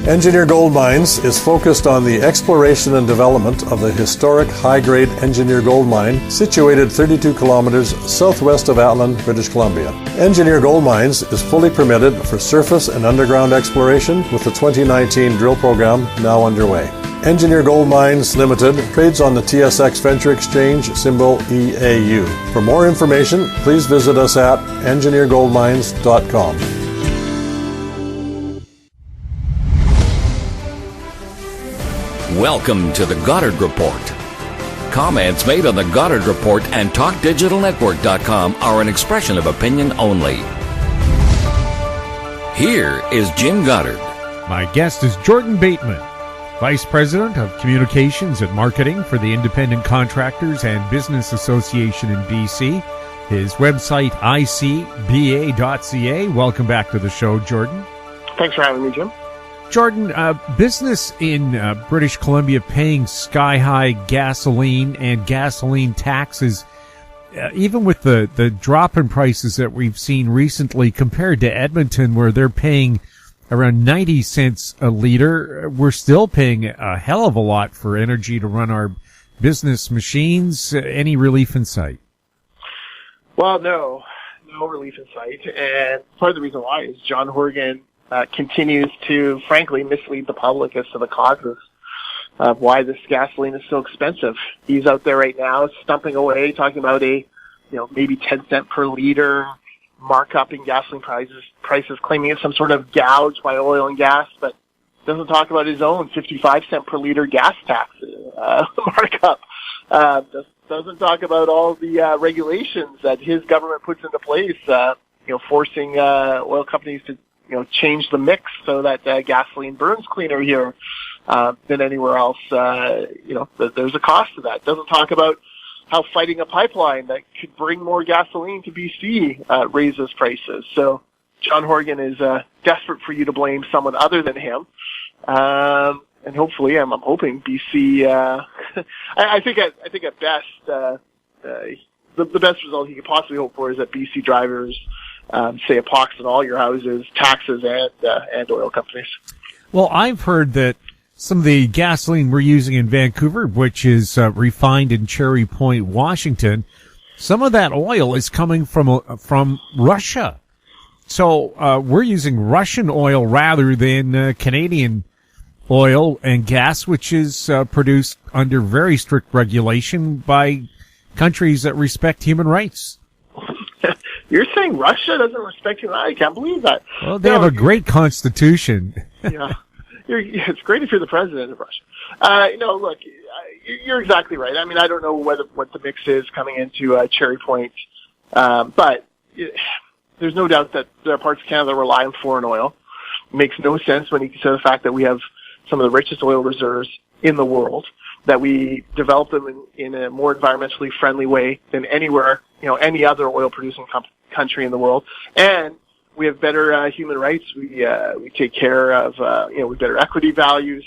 Engineer Gold Mines is focused on the exploration and development of the historic high-grade Engineer Gold Mine situated 32 kilometers southwest of Atlan, British Columbia. Engineer Gold Mines is fully permitted for surface and underground exploration with the 2019 drill program now underway. Engineer Gold Mines Limited trades on the TSX Venture Exchange, symbol EAU. For more information, please visit us at engineergoldmines.com. Welcome to the Goddard Report. Comments made on the Goddard Report and TalkDigitalNetwork.com are an expression of opinion only. Here is Jim Goddard. My guest is Jordan Bateman, Vice President of Communications and Marketing for the Independent Contractors and Business Association in BC. His website, icba.ca. Welcome back to the show, Jordan. Thanks for having me, Jim. Jordan, business in British Columbia paying sky-high gasoline and gasoline taxes, even with the drop in prices that we've seen recently compared to Edmonton, where they're paying around 90 cents a liter, we're still paying a hell of a lot for energy to run our business machines. Any relief in sight? Well, no relief in sight. And part of the reason why is John Horgan continues to, frankly, mislead the public as to the causes of why this gasoline is so expensive. He's out there right now stumping away, talking about maybe 10 cent per liter markup in gasoline prices, claiming it's some sort of gouge by oil and gas, but doesn't talk about his own 55 cent per liter gas tax markup. Doesn't talk about all the regulations that his government puts into place, forcing oil companies to change the mix so that gasoline burns cleaner here than anywhere else. There's a cost to that. Doesn't talk about how fighting a pipeline that could bring more gasoline to BC raises prices. So John Horgan is desperate for you to blame someone other than him. And hopefully, I'm hoping BC. I think at best, the best result he could possibly hope for is that BC drivers say a pox in all your houses, taxes, and oil companies. Well, I've heard that some of the gasoline we're using in Vancouver, which is refined in Cherry Point, Washington, some of that oil is coming from Russia. So we're using Russian oil rather than Canadian oil and gas, which is produced under very strict regulation by countries that respect human rights. You're saying Russia doesn't respect human rights? I can't believe that. Well, they have a great constitution. Yeah. It's great if you're the president of Russia. Look, you're exactly right. I mean, I don't know what the mix is coming into Cherry Point, but there's no doubt that there are parts of Canada that rely on foreign oil. It makes no sense when you consider the fact that we have some of the richest oil reserves in the world, that we develop them in a more environmentally friendly way than anywhere, any other oil-producing country in the world, and we have better human rights. We take care of, we have better equity values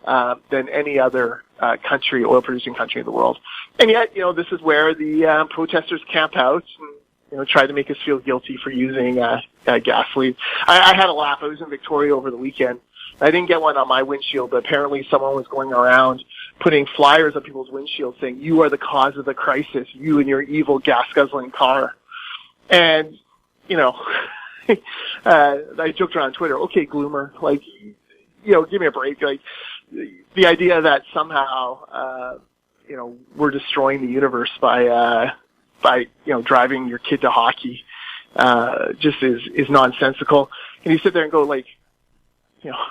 than any other country, oil-producing country in the world. And yet, this is where the protesters camp out and try to make us feel guilty for using gasoline. I had a laugh. I was in Victoria over the weekend. I didn't get one on my windshield, but apparently someone was going around putting flyers on people's windshields saying, "You are the cause of the crisis, you and your evil gas-guzzling car." And, I joked around on Twitter, okay, Gloomer, give me a break. Like, the idea that somehow, we're destroying the universe by driving your kid to hockey, just is nonsensical. And you sit there and go,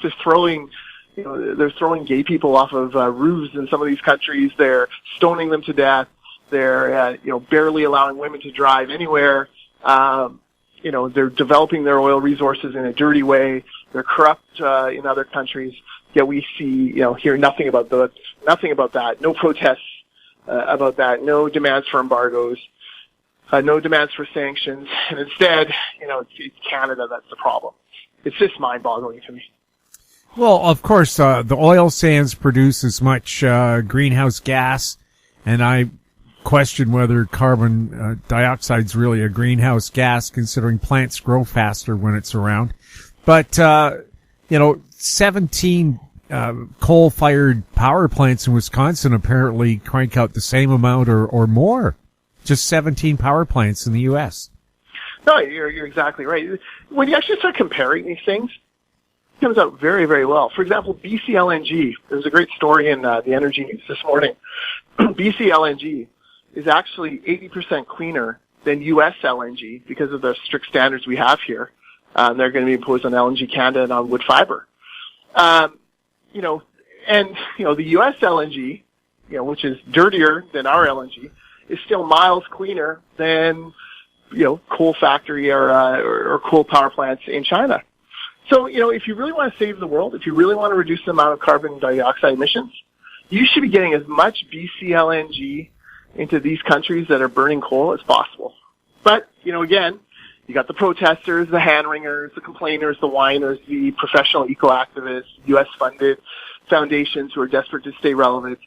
just throwing, they're throwing gay people off of roofs in some of these countries. They're stoning them to death. They're, barely allowing women to drive anywhere. They're developing their oil resources in a dirty way. They're corrupt in other countries. Yet we hear nothing about that. No protests about that. No demands for embargoes. No demands for sanctions. And instead, it's Canada that's the problem. It's just mind-boggling to me. Well, of course, the oil sands produce as much greenhouse gas, and I question whether carbon dioxide is really a greenhouse gas, considering plants grow faster when it's around. But 17 coal-fired power plants in Wisconsin apparently crank out the same amount or more. Just 17 power plants in the U.S. No, you're exactly right. When you actually start comparing these things, it comes out very, very well. For example, BC LNG. There's a great story in the Energy News this morning. BC LNG is actually 80% cleaner than U.S. LNG because of the strict standards we have here. They're going to be imposed on LNG Canada and on wood fiber. The U.S. LNG, which is dirtier than our LNG, is still miles cleaner than, coal factory or coal power plants in China. So, if you really want to save the world, if you really want to reduce the amount of carbon dioxide emissions, you should be getting as much BC LNG into these countries that are burning coal as possible. But, again, you got the protesters, the hand-wringers, the complainers, the whiners, the professional eco-activists, U.S.-funded foundations who are desperate to stay relevant,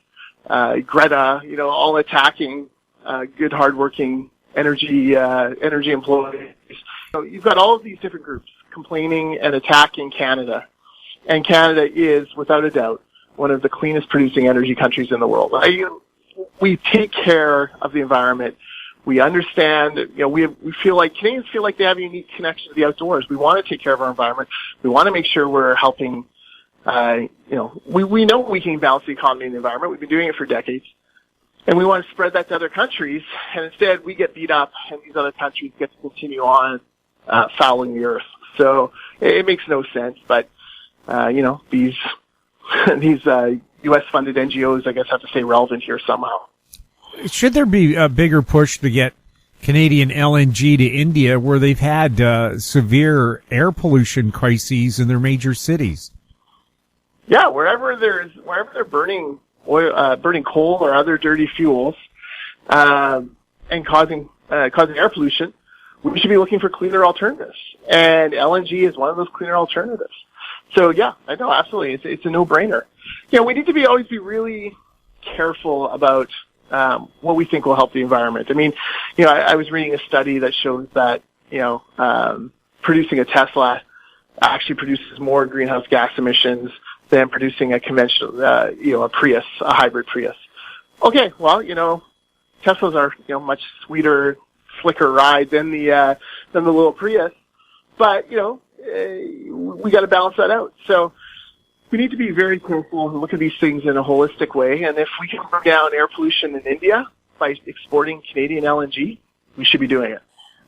Greta, all attacking good, hardworking energy employees. So you've got all of these different groups complaining and attacking Canada. And Canada is, without a doubt, one of the cleanest producing energy countries in the world. We take care of the environment. We understand, we feel like, Canadians feel like they have a unique connection to the outdoors. We want to take care of our environment. We want to make sure we're helping, we know we can balance the economy and the environment. We've been doing it for decades. And we want to spread that to other countries. And instead, we get beat up, and these other countries get to continue on fouling the earth. So it makes no sense. But, these U.S.-funded NGOs, I guess, have to stay relevant here somehow. Should there be a bigger push to get Canadian LNG to India, where they've had severe air pollution crises in their major cities? Yeah, wherever they're burning oil, burning coal or other dirty fuels, and causing air pollution, we should be looking for cleaner alternatives. And LNG is one of those cleaner alternatives. So yeah, I know, absolutely, it's a no-brainer. We need to always be really careful about what we think will help the environment. I mean, I was reading a study that shows that, producing a Tesla actually produces more greenhouse gas emissions than producing a conventional, a Prius, a hybrid Prius. Okay, well, Teslas are, much sweeter, slicker ride than the little Prius. But, we got to balance that out. So we need to be very careful and look at these things in a holistic way. And if we can bring down air pollution in India by exporting Canadian LNG, we should be doing it.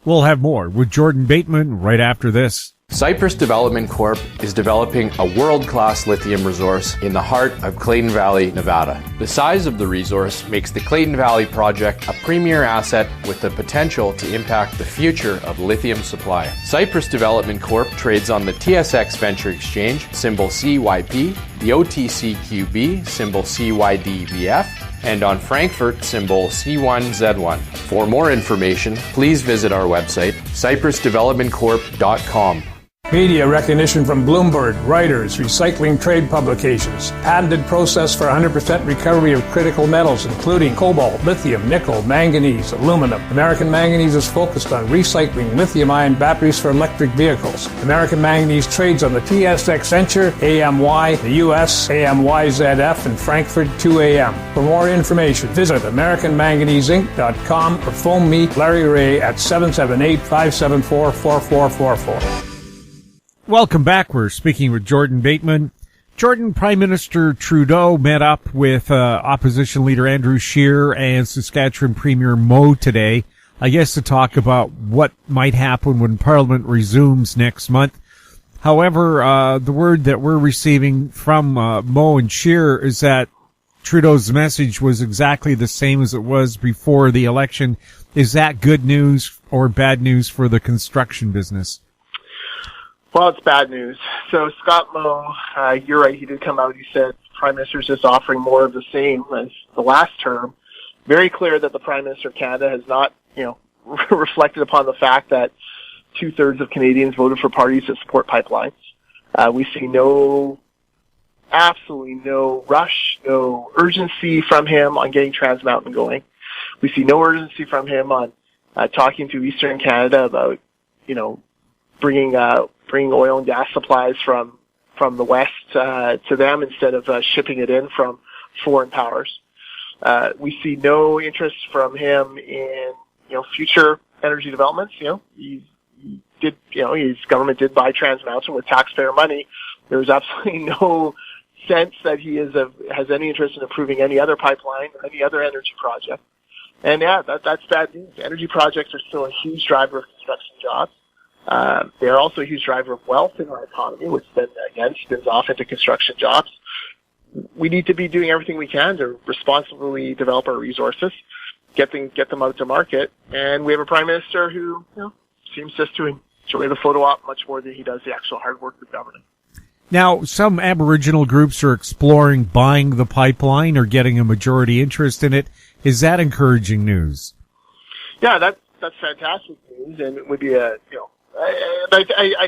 We'll have more with Jordan Bateman right after this. Cypress Development Corp is developing a world-class lithium resource in the heart of Clayton Valley, Nevada. The size of the resource makes the Clayton Valley project a premier asset with the potential to impact the future of lithium supply. Cypress Development Corp trades on the TSX Venture Exchange, symbol CYP, the OTCQB, symbol CYDVF, and on Frankfurt, symbol C1Z1. For more information, please visit our website, cypressdevelopmentcorp.com. Media recognition from Bloomberg, Reuters, recycling trade publications. Patented process for 100% recovery of critical metals, including cobalt, lithium, nickel, manganese, aluminum. American Manganese is focused on recycling lithium-ion batteries for electric vehicles. American Manganese trades on the TSX Venture, AMY, the US, AMYZF, and Frankfurt 2AM. For more information, visit AmericanManganeseInc.com or phone me, Larry Ray, at 778-574-4444. Welcome back. We're speaking with Jordan Bateman. Jordan, Prime Minister Trudeau met up with opposition leader Andrew Scheer and Saskatchewan Premier Moe today, I guess to talk about what might happen when Parliament resumes next month. However, the word that we're receiving from Moe and Scheer is that Trudeau's message was exactly the same as it was before the election. Is that good news or bad news for the construction business? Well, it's bad news. So Scott Moe, you're right, he did come out. He said the Prime Minister's just offering more of the same as the last term. Very clear that the Prime Minister of Canada has not, reflected upon the fact that 2/3 of Canadians voted for parties that support pipelines. We see absolutely no rush, no urgency from him on getting Trans Mountain going. We see no urgency from him on talking to Eastern Canada about, bringing oil and gas supplies from from the West to them instead of shipping it in from foreign powers. We see no interest from him in future energy developments. His government did buy Trans Mountain with taxpayer money. There's absolutely no sense that he has any interest in approving any other pipeline or any other energy project. And that's bad news. Energy projects are still a huge driver of construction jobs. They are also a huge driver of wealth in our economy, which then again spins off into construction jobs. We need to be doing everything we can to responsibly develop our resources, get them out to market. And we have a prime minister who seems just to enjoy the photo op much more than he does the actual hard work of governing. Now, some Aboriginal groups are exploring buying the pipeline or getting a majority interest in it. Is that encouraging news? Yeah, that's fantastic news, and it would be I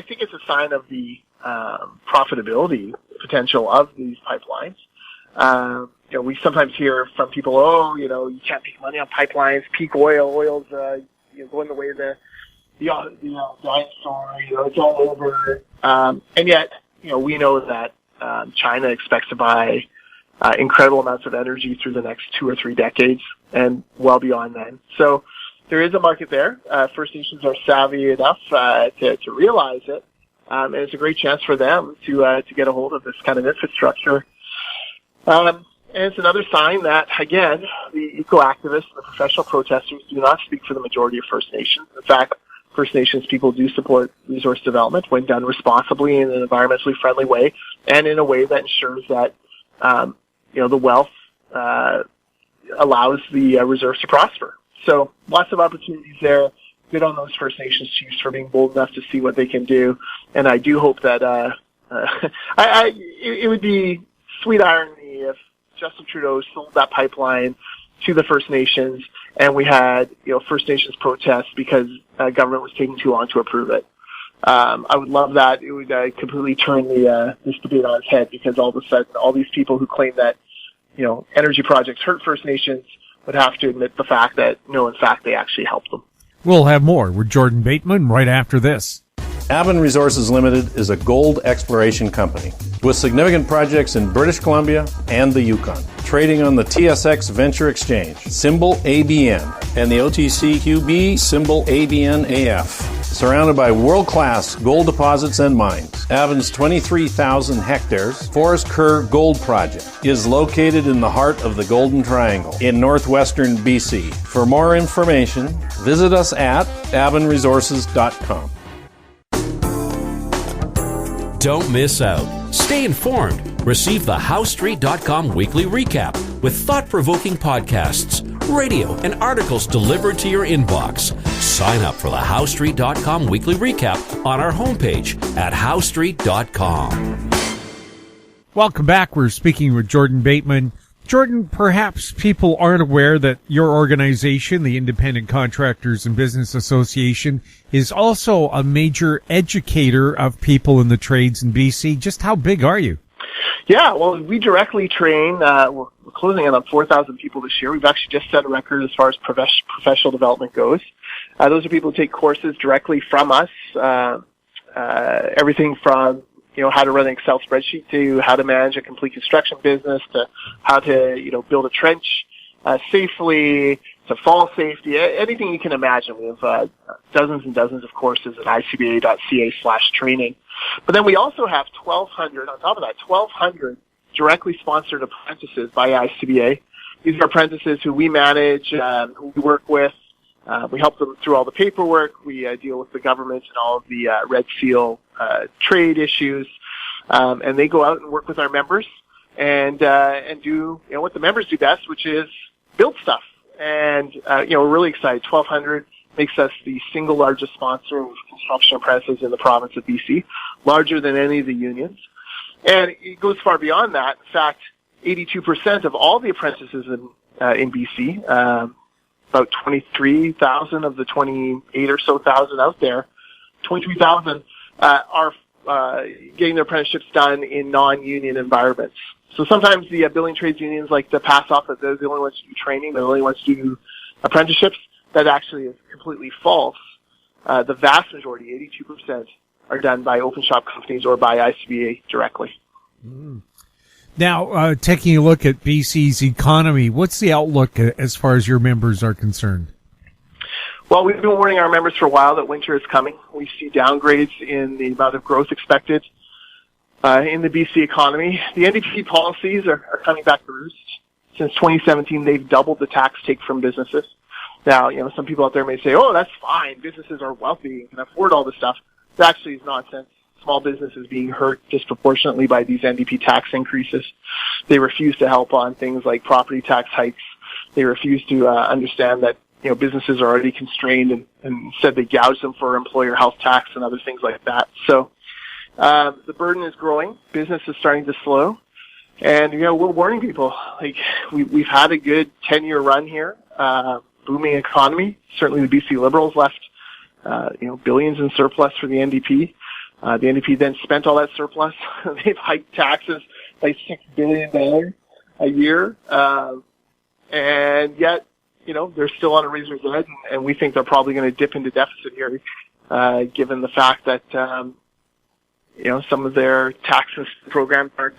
think it's a sign of the profitability potential of these pipelines. We sometimes hear from people, you can't make money on pipelines. Peak oil's going the way of the dinosaur. It's all over. And yet, we know that China expects to buy incredible amounts of energy through the next 2 or 3 decades and well beyond then. So there is a market there. First Nations are savvy enough to realize it, and it's a great chance for them to get a hold of this kind of infrastructure. And it's another sign that, again, the eco-activists and the professional protesters do not speak for the majority of First Nations. In fact, First Nations people do support resource development when done responsibly in an environmentally friendly way and in a way that ensures that the wealth allows the reserves to prosper. So lots of opportunities there. Good on those First Nations chiefs for being bold enough to see what they can do. And I do hope that it would be sweet irony if Justin Trudeau sold that pipeline to the First Nations and we had First Nations protests because government was taking too long to approve it. I would love that. It would completely turn this debate on its head, because all of a sudden all these people who claim that energy projects hurt First Nations would have to admit the fact that no, in fact they actually help them. We'll have more with Jordan Bateman right after this. Bateman Resources Limited is a gold exploration company with significant projects in British Columbia and the Yukon, trading on the TSX Venture Exchange, symbol ABN, and the OTCQB, symbol ABNAF. Surrounded by world-class gold deposits and mines, Bateman's 23,000 hectares Forest Kerr Gold Project is located in the heart of the Golden Triangle in northwestern BC. For more information, visit us at batemanresources.com. Don't miss out. Stay informed. Receive the HowStreet.com weekly recap with thought-provoking podcasts, radio, and articles delivered to your inbox. Sign up for the HowStreet.com weekly recap on our homepage at HowStreet.com. Welcome back. We're speaking with Jordan Bateman. Jordan, perhaps people aren't aware that your organization, the Independent Contractors and Business Association, is also a major educator of people in the trades in BC. Just how big are you? Yeah, well, we directly train. We're closing in on 4,000 people this year. We've actually just set a record as far as professional development goes. Those are people who take courses directly from us. Everything from how to run an Excel spreadsheet to how to manage a complete construction business to how to build a trench safely, to fall safety, anything you can imagine. We have dozens and dozens of courses at icba.ca/training. But then we also have 1,200, on top of that, 1,200 directly sponsored apprentices by ICBA. These are apprentices who we manage, who we work with. We help them through all the paperwork. We deal with the government and all of the Red Seal trade issues. And they go out and work with our members and do what the members do best, which is build stuff. And we're really excited. 1,200 makes us the single largest sponsor of construction apprentices in the province of BC, larger than any of the unions. And it goes far beyond that. In fact, 82% of all the apprentices in BC, about 23,000 of the 28 or so thousand out there, 23,000 are getting their apprenticeships done in non-union environments. So sometimes the building trades unions like to pass off that they're the only ones to do training, they're the only ones to do apprenticeships. That actually is completely false. The vast majority, 82%, are done by open shop companies or by ICBA directly. Now, taking a look at BC's economy, what's the outlook as far as your members are concerned? Well, we've been warning our members for a while that winter is coming. We see downgrades in the amount of growth expected in the BC economy. The NDP policies are coming back to roost. Since 2017, they've doubled the tax take from businesses. Now, some people out there may say, oh, that's fine. Businesses are wealthy and can afford all this stuff. It actually is nonsense. Small businesses being hurt disproportionately by these NDP tax increases. They refuse to help on things like property tax hikes. They refuse to understand that businesses are already constrained, and instead they gouge them for employer health tax and other things like that. So the burden is growing. Business is starting to slow. And, we're warning people. Like, we've had a good 10-year run here, booming economy. Certainly the BC Liberals left, billions in surplus for the NDP. The NDP then spent all that surplus. They've hiked taxes by $6 billion a year. And yet, they're still on a razor's edge, and we think they're probably going to dip into deficit here, given the fact that, some of their taxes programs aren't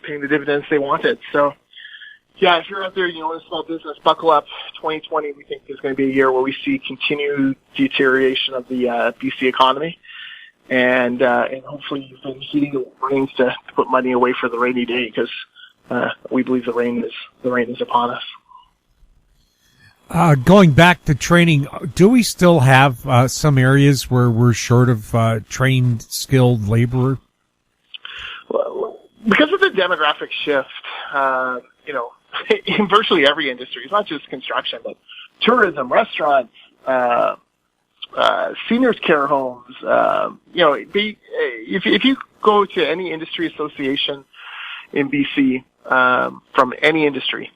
paying the dividends they wanted. So, yeah, if you're out there, in a small business, buckle up. 2020, we think, is going to be a year where we see continued deterioration of the BC economy. And hopefully you've been heeding the warnings to put money away for the rainy day, because we believe the rain is upon us. Going back to training, do we still have some areas where we're short of trained, skilled labor? Well, because of the demographic shift, in virtually every industry, it's not just construction, but tourism, restaurants, seniors care homes. If you go to any industry association in BC, from any industry,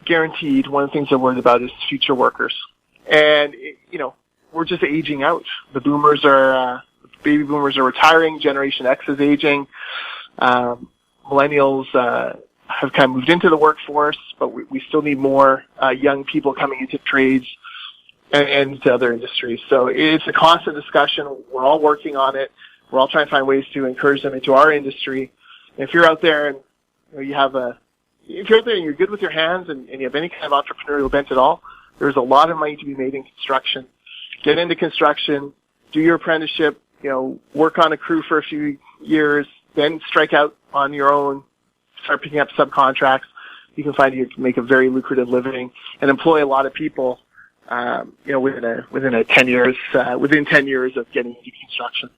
guaranteed, one of the things they're worried about is future workers. And, we're just aging out. The baby boomers are retiring. Generation X is aging. Millennials, have kind of moved into the workforce, but we still need more, young people coming into trades and into other industries. So it's a constant discussion. We're all working on it. We're all trying to find ways to encourage them into our industry. And if you're out there and if you're out there and you're good with your hands and you have any kind of entrepreneurial bent at all, there's a lot of money to be made in construction. Get into construction, do your apprenticeship, work on a crew for a few years, then strike out on your own, start picking up subcontracts. You can find you can make a very lucrative living and employ a lot of people, within 10 years of getting into construction.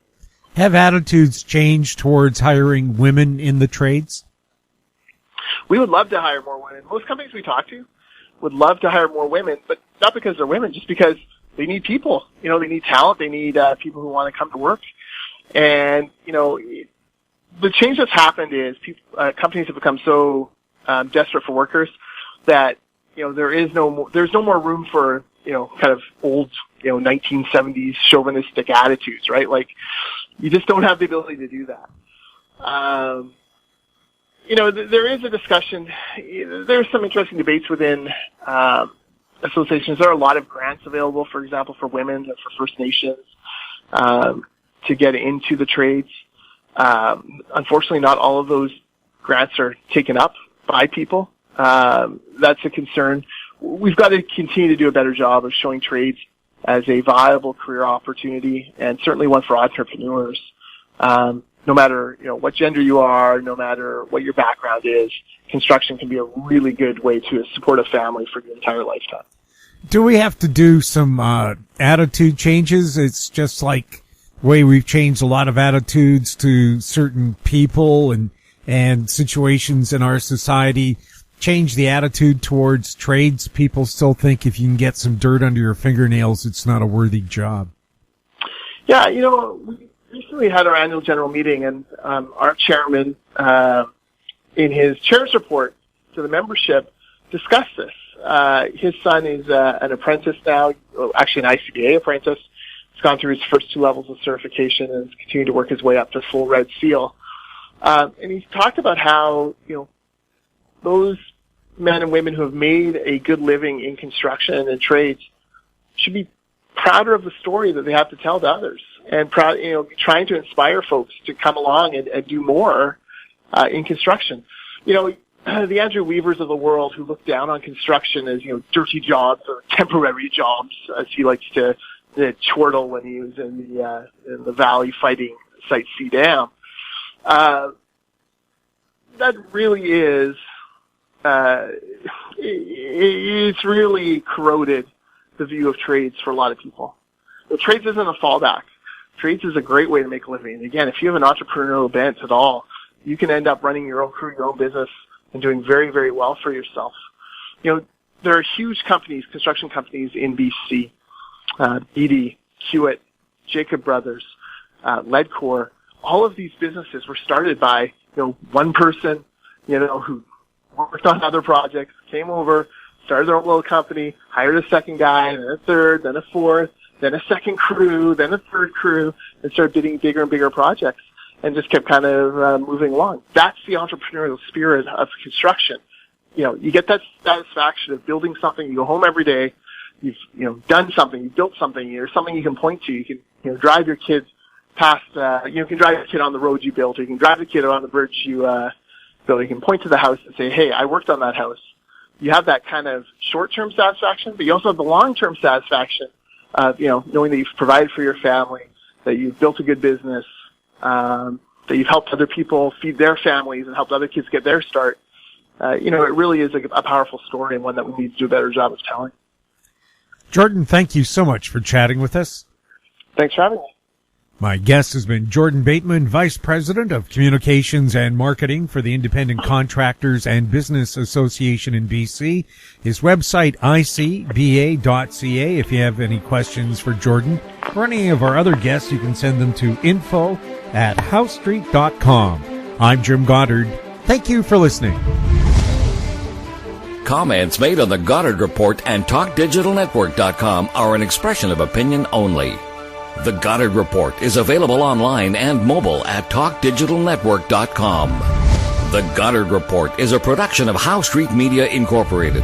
Have attitudes changed towards hiring women in the trades? We would love to hire more women. Most companies we talk to would love to hire more women, but not because they're women, just because they need people. They need talent. They need people who want to come to work. And, the change that's happened is companies have become so desperate for workers that, there's no more room for, kind of old, 1970s chauvinistic attitudes, right? Like, you just don't have the ability to do that. There is a discussion. There's some interesting debates within associations. There are a lot of grants available, for example, for women and for First Nations to get into the trades. Unfortunately, not all of those grants are taken up by people. That's a concern. We've got to continue to do a better job of showing trades as a viable career opportunity, and certainly one for entrepreneurs. No matter, what gender you are, no matter what your background is, construction can be a really good way to support a family for your entire lifetime. Do we have to do some attitude changes? It's just like the way we've changed a lot of attitudes to certain people and situations in our society. Change the attitude towards trades. People still think if you can get some dirt under your fingernails, it's not a worthy job. Yeah, we recently had our annual general meeting, and our chairman, in his chair's report to the membership, discussed this. His son is an apprentice now, actually an ICBA apprentice. He's gone through his first 2 levels of certification and is continuing to work his way up to full Red Seal. And he's talked about how, those men and women who have made a good living in construction and in trades should be prouder of the story that they have to tell to others. and trying to inspire folks to come along and do more in construction. The Andrew Weavers of the world who look down on construction as dirty jobs or temporary jobs, as he likes to chortle when he was in the valley fighting Site C Dam. That really is. It's really corroded the view of trades for a lot of people. Trades isn't a fallback. Trades is a great way to make a living. And again, if you have an entrepreneurial bent at all, you can end up running your own crew, your own business, and doing very, very well for yourself. There are huge companies, construction companies in BC, BD, Hewitt, Jacob Brothers, Ledcor. All of these businesses were started by, one person, who worked on other projects, came over, started their own little company, hired a second guy, then a third, then a fourth, then a second crew, then a third crew, and started bidding bigger and bigger projects, and just kept kind of moving along. That's the entrepreneurial spirit of construction. You get that satisfaction of building something. You go home every day, you've done something, you've built something, there's something you can point to. You can drive your kids past, you can drive your kid on the road you built, or you can drive the kid on the bridge you built. You can point to the house and say, hey, I worked on that house. You have that kind of short-term satisfaction, but you also have the long-term satisfaction of, knowing that you've provided for your family, that you've built a good business, that you've helped other people feed their families and helped other kids get their start. It really is a powerful story, and one that we need to do a better job of telling. Jordan, thank you so much for chatting with us. Thanks for having me. My guest has been Jordan Bateman, Vice President of Communications and Marketing for the Independent Contractors and Business Association in BC. His website, icba.ca. If you have any questions for Jordan or any of our other guests, you can send them to info@housestreet.com. I'm Jim Goddard. Thank you for listening. Comments made on the Goddard Report and TalkDigitalNetwork.com are an expression of opinion only. The Goddard Report is available online and mobile at TalkDigitalNetwork.com. The Goddard Report is a production of House Street Media Incorporated.